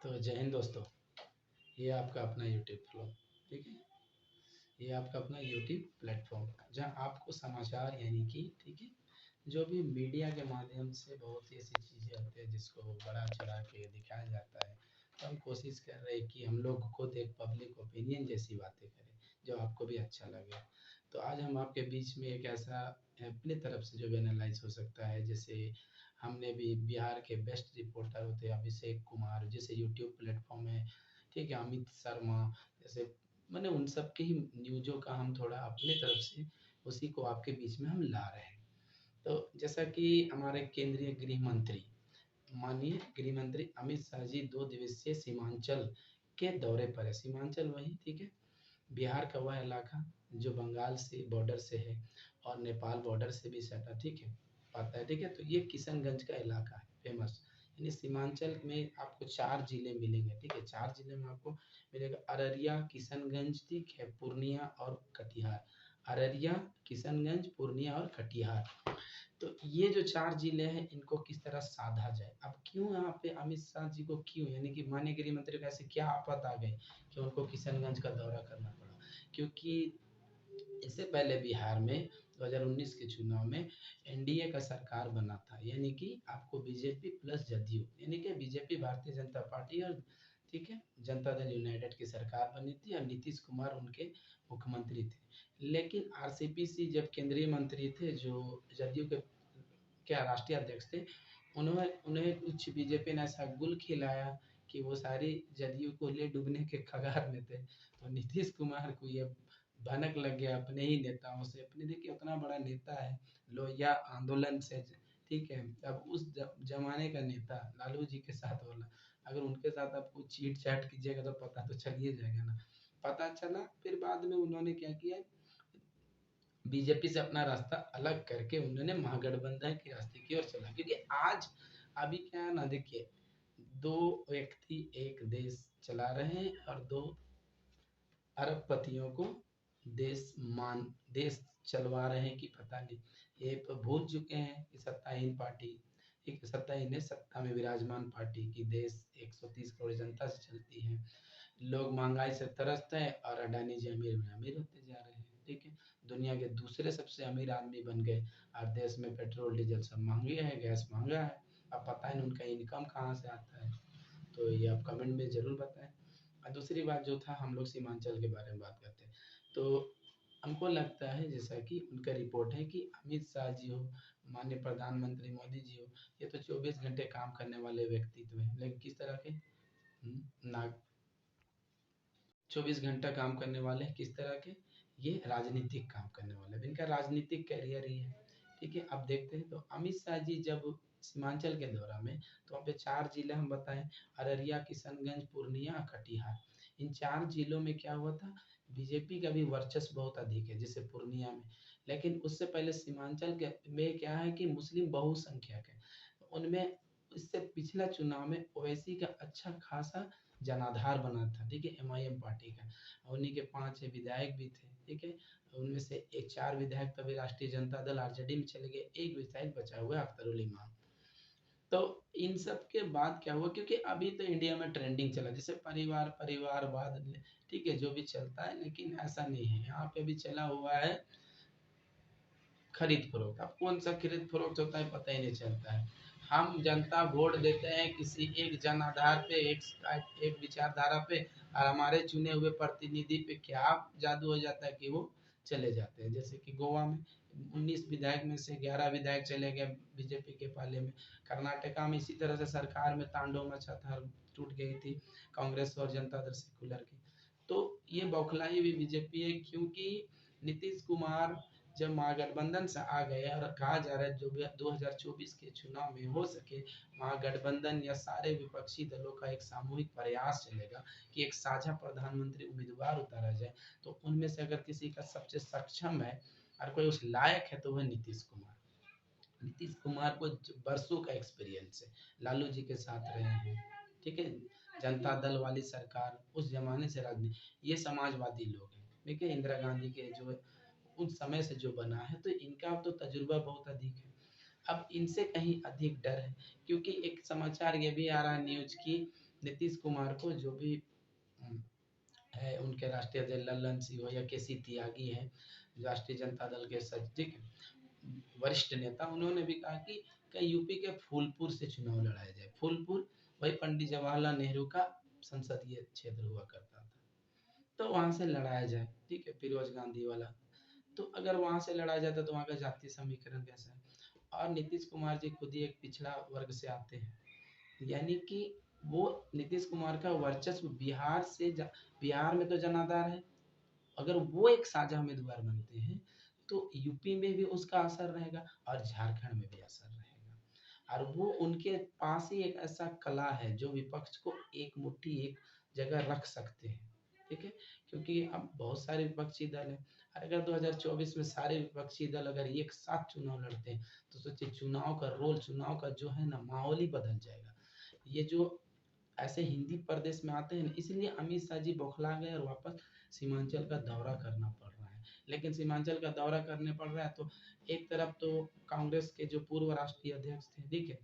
तो जय हिंद दोस्तों। ये आपका अपना यूट्यूब फ्लो, ठीक है। ये आपका अपना यूट्यूब प्लेटफॉर्म जहाँ आपको समाचार यानी कि ठीक है, जो भी मीडिया के माध्यम से बहुत सी ऐसी चीज़ें होती है जिसको बड़ा चढ़ा के दिखाया जाता है। तो हम कोशिश कर रहे हैं कि हम लोग खुद एक पब्लिक ओपिनियन जैसी बातें करें जो आपको भी अच्छा लगे। तो आज हम आपके बीच में एक ऐसा अपनी तरफ से जो भी एनालाइज हो सकता है, जैसे हमने भी बिहार के बेस्ट रिपोर्टर होते हैं अभिषेक कुमार, जैसे यूट्यूब प्लेटफॉर्म है, ठीक है, अमित शर्मा, जैसे मैंने उन सब की ही न्यूज़ों का हम थोड़ा अपनी तरफ से उसी को आपके बीच में हम ला रहे हैं। तो जैसा कि हमारे केंद्रीय गृह मंत्री माननीय गृह मंत्री अमित शाह जी 2 दिवसीय सीमांचल के दौरे पर है। सीमांचल वही, ठीक है, बिहार का वह इलाका जो बंगाल से बॉर्डर से है और नेपाल बॉर्डर से भी सटा, ठीक है, आता है, ठीक है। तो ये किशनगंज का इलाका है फेमस। यानी सीमांचल में आपको 4 जिले मिलेंगे, ठीक है। 4 जिले में आपको मिलेगा अररिया, किशनगंज, ठीक है, पूर्णिया और कटिहार। अररिया, किशनगंज, पूर्णिया और कटिहार। तो ये जो 4 जिले हैं इनको किस तरह साधा जाए। अब क्यों यहाँ पे अमित शाह जी को क्यों यानी कि माननीय गृह मंत्री को ऐसे क्या आफत आ गई कि उनको किशनगंज का दौरा करना पड़ा। क्योंकि इससे पहले बिहार में 2019 के चुनाव में एनडीए का सरकार बना था, यानी कि आपको बीजेपी प्लस जदयू यानी कि बीजेपी भारतीय जनता पार्टी और ठीक है जनता दल यूनाइटेड की सरकार बनी थी और नीतीश कुमार उनके मुख्यमंत्री थे। लेकिन आरसीपी जब केंद्रीय मंत्री थे जो जदयू के क्या राष्ट्रीय अध्यक्ष थे, उन्होंने उन्हें कुछ बीजेपी ने ऐसा गुल खिलाया कि वो सारी जदयू को ले डूबने के कगार में थे। तो नीतीश कुमार को ये भनक लग गया अपने ही नेताओं से। अपने देखिए उतना बड़ा नेता है, लोहिया आंदोलन से, ठीक है। अब उस जमाने का नेता लालू जी के साथ वाला, अगर उनके साथ आप कुछ चीट चाट कीजिएगा तो पता तो चलिए जाएगा ना। पता चला, फिर बाद में उन्होंने क्या किया, बीजेपी से अपना रास्ता अलग करके उन्होंने महागठबंधन के रास्ते की ओर चला। क्योंकि आज अभी क्या है ना, देखिए, दो व्यक्ति एक देश चला रहे हैं और दो अरबपतियों को देश चलवा रहे हैं कि पता नहीं। ये तो भूल चुके हैं कि सत्ताहीन पार्टी, एक सत्ताहीन है, सत्ता में विराजमान पार्टी की देश 130 करोड़ जनता से चलती है। लोग महंगाई से तरसते हैं और अडानी जी अमीर में अमीर होते जा रहे हैं, ठीक है। दुनिया के दूसरे सबसे अमीर आदमी बन गए और देश में पेट्रोल डीजल सब महंगे है, गैस महंगा है। अब पता है उनका इनकम कहाँ से आता है। तो ये आप कमेंट में जरूर बताएं। और दूसरी बात जो था, हम लोग सीमांचल के बारे में बात करते हैं। तो हमको लगता है जैसा कि उनका रिपोर्ट है कि अमित शाह जी हो, माननीय प्रधानमंत्री मोदी जी हो, ये तो 24 घंटे काम करने वाले व्यक्तित्व है, लेकिन किस तरह के ना 24 घंटा काम करने वाले हैं, किस तरह के, ये राजनीतिक काम करने वाले हैं, इनका राजनीतिक करियर ही है, ठीक है। अब देखते हैं, तो अमित शाह जी जब सीमांचल के दौरा में, तो वहाँ पे 4 जिले हम बताएं, अररिया, किशनगंज, पूर्णिया, कटिहार। इन 4 जिलों में क्या हुआ था, बीजेपी का भी वर्चस्व बहुत अधिक है, जैसे पूर्णिया में। लेकिन उससे पहले सीमांचल के में क्या है कि मुस्लिम बहुसंख्यक है, उनमें इससे पिछला चुनाव में ओवैसी का अच्छा खासा जनाधार बना था, ठीक है, एमआईएम पार्टी का। उन्हीं के 5 विधायक भी थे, ठीक है। उनमें से एक 4 विधायक तभी राष्ट्रीय जनता दल आरजेडी में चले गए, एक विधायक बचा हुआ है अख्तरुल इमाम। तो इन सब के बाद क्या हुआ, क्योंकि अभी तो इंडिया में ट्रेंडिंग चला जैसे परिवार परिवारवाद, ठीक है, जो भी चलता है, लेकिन ऐसा नहीं है, यहाँ पे भी चला हुआ है खरीद फरोख्त। अब कौन सा खरीद फरोख्त होता है पता ही नहीं चलता है। हम जनता वोट देते हैं किसी एक जन आधार पे, एक विचारधारा पे, और हमारे चुने हुए प्रतिनिधि पे क्या जादू हो जाता है कि वो चले जाते हैं। जैसे कि गोवा में 19 विधायक में से 11 विधायक चले गए बीजेपी के पाले में। कर्नाटका में इसी तरह से सरकार में तांडव मचा था, टूट गई थी कांग्रेस और जनता दल सेकुलर की। तो ये बौखलाई हुई बीजेपी है, क्योंकि नीतीश कुमार जब महागठबंधन से आ गए और कहा जा रहा है जो भी 2024 के चुनाव में हो सके महागठबंधन या सारे विपक्षी दलों का एक सामूहिक प्रयास चलेगा कि एक साझा प्रधानमंत्री उम्मीदवार उतारा जाए। तो उनमें से अगर किसी का सबसे सक्षम है और कोई उस लायक है तो वह नीतीश कुमार। नीतीश कुमार को बरसों का एक्सपीरियंस है, लालू जी के साथ रहे हैं, ठीक है, जनता दल वाली सरकार उस जमाने से राजनीति, ये समाजवादी लोग हैं, ठीक है, इंदिरा गांधी के जो उस समय से जो बना है, तो इनका तो तजुर्बा बहुत अधिक है। अब इनसे कहीं अधिक डर है, क्योंकि एक समाचार ये भी आ रहा है न्यूज की नीतीश कुमार को जो भी है, उनके राष्ट्रीय अध्यक्ष लल्लन सिंह हो या केसी त्यागी है, राष्ट्रीय जनता दल के सचिव वरिष्ठ नेता, उन्होंने भी कहा कि कहीं यूपी के फूलपुर से चुनाव लड़ाया जाए। फूलपुर वही पंडित जवाहरलाल नेहरू का संसदीय क्षेत्र हुआ करता था, तो वहां से लड़ाया जाए, ठीक है, फिरोज गांधी वाला। तो अगर वहां से लड़ाया जाता तो वहां का जातीय समीकरण कैसा है। और नीतीश कुमार जी खुद ही एक पिछड़ा वर्ग से आते हैं, यानी कि वो नीतीश कुमार का वर्चस्व बिहार में तो जनाधार है, अगर वो एक साझा उम्मीदवार बनते हैं तो यूपी में भी उसका असर रहेगा और झारखंड में भी असर रहेगा। और वो उनके पास ही एक ऐसा कला है जो विपक्ष को एक मुट्ठी एक जगह रख सकते हैं, ठीक है। क्योंकि अब बहुत सारे विपक्षी दल हैं, अगर 2024 में सारे विपक्षी दल अगर एक साथ चुनाव लड़ते हैं तो सोचिए चुनाव का रोल, चुनाव का जो है ना माहौल ही बदल जाएगा। ये जो ऐसे हिंदी प्रदेश में आते हैं ना, इसलिए अमित शाह जी बौखला गए और वापस सीमांचल का दौरा करना पड़ रहा है। लेकिन सीमांचल का दौरा करने पड़ रहा है तो एक तरफ तो कांग्रेस के जो पूर्व राष्ट्रीय अध्यक्ष थे, ठीक है,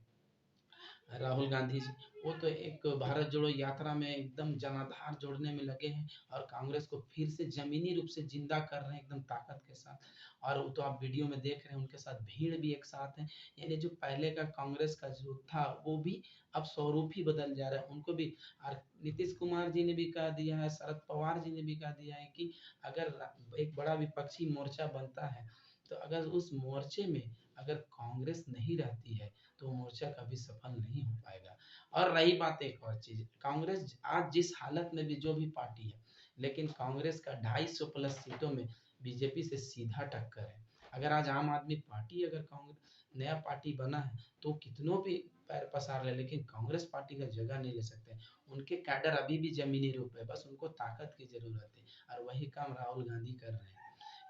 राहुल गांधी जी, वो तो एक भारत जोड़ो यात्रा में एकदम जनाधार जोड़ने में लगे हैं और कांग्रेस को फिर से जमीनी रूप से जिंदा कर रहे हैं एकदम ताकत के साथ। और वो तो आप वीडियो में देख रहे हैं, उनके साथ भीड़ भी एक साथ है। यानी जो पहले का कांग्रेस का जो था वो भी अब स्वरूप ही बदल जा रहा है, उनको भी। और नीतीश कुमार जी ने भी कह दिया है, शरद पवार जी ने भी कह दिया है कि अगर एक बड़ा विपक्षी मोर्चा बनता है तो अगर उस मोर्चे में अगर कांग्रेस नहीं रहती है तो मोर्चा कभी सफल नहीं हो पाएगा। और रही बात एक और चीज, कांग्रेस आज जिस हालत में भी जो भी पार्टी है, लेकिन कांग्रेस का 250 प्लस सीटों में बीजेपी से सीधा टक्कर है। अगर आज आम आदमी पार्टी अगर कांग्रेस नया पार्टी बना है तो कितनों भी पैर पसार ले, लेकिन कांग्रेस पार्टी का जगह नहीं ले सकते। उनके कैडर अभी भी जमीनी रूप है, बस उनको ताकत की जरूरत है और वही काम राहुल गांधी कर रहे हैं।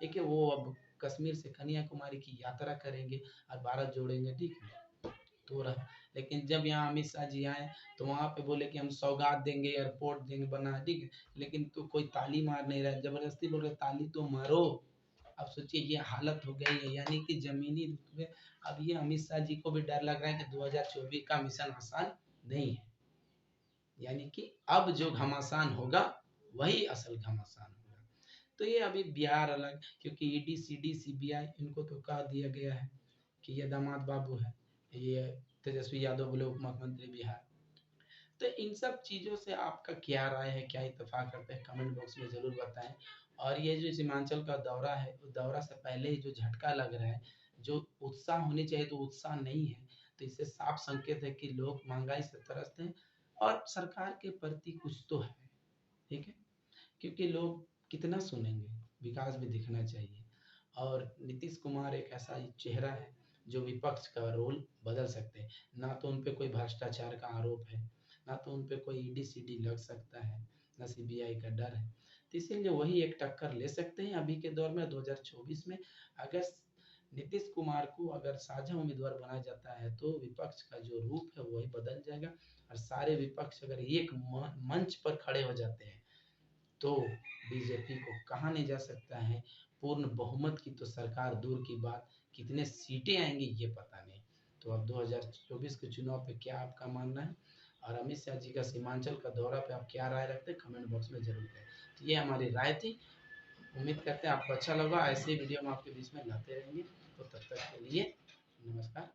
देखिए वो अब कश्मीर से कन्याकुमारी की यात्रा करेंगे और भारत जोड़ेंगे, ठीक है, तो रहा। लेकिन जब यहाँ अमित शाह जी आए तो वहां पे बोले कि हम सौगात देंगे, एयरपोर्ट देंगे बना, ठीक है, लेकिन तो कोई ताली मार नहीं रहा है, जबरदस्ती बोल रहे ताली तो मारो। अब सोचिए ये हालत हो गई है, यानी कि जमीनी रूप में अब ये अमित शाह जी को भी डर लग रहा है कि 2024 का मिशन आसान नहीं है। यानी कि अब जो घमासान होगा वही असल घमासान होगा। तो ये अभी बिहार अलग, क्योंकि ईडी सीडी सीबीआई इनको तो कह दिया गया है कि ये दामाद बाबू है, ये तेजस्वी यादव बोले उप मुख्यमंत्री बिहार। तो इन सब चीजों से आपका क्या राय है, क्या इत्तेफाक करते हैं, कमेंट बॉक्स में जरूर बताएं। और ये जो सीमांचल का दौरा है, उस दौरा से पहले ही जो झटका लग रहा है, जो उत्साह होनी चाहिए तो उत्साह नहीं है, तो इससे साफ संकेत है कि लोग महंगाई से त्रस्त हैं और सरकार के प्रति कुछ तो है, ठीक है। क्योंकि लोग कितना सुनेंगे, विकास भी दिखना चाहिए। और नीतीश कुमार एक ऐसा चेहरा है जो विपक्ष का रोल बदल सकते हैं। ना तो उन पे कोई भ्रष्टाचार का आरोप है, ना तो उन पे कोई ईडी सीडी लग सकता है, ना सीबीआई का डर है। तो इसीलिए वही एक टक्कर ले सकते हैं अभी के दौर में 2024 में। अगर नीतीश कुमार को अगर साझा उम्मीदवार बनाया जाता है तो विपक्ष का जो रूप है वही बदल जाएगा। और सारे विपक्ष अगर एक मंच पर खड़े हो जाते हैं तो बीजेपी को कहा नहीं जा सकता है। पूर्ण बहुमत की तो सरकार दूर की बात, कितने सीटें आएंगी ये पता नहीं। तो अब 2024 के चुनाव पे क्या आपका मानना है, और अमित शाह जी का सीमांचल का दौरा पे आप क्या राय रखते हैं, कमेंट बॉक्स में जरूर करें। तो ये हमारी राय थी, उम्मीद करते हैं आपको अच्छा लगा। ऐसे वीडियो हम आपके बीच में लाते रहेंगे। तो तब तक के लिए नमस्कार।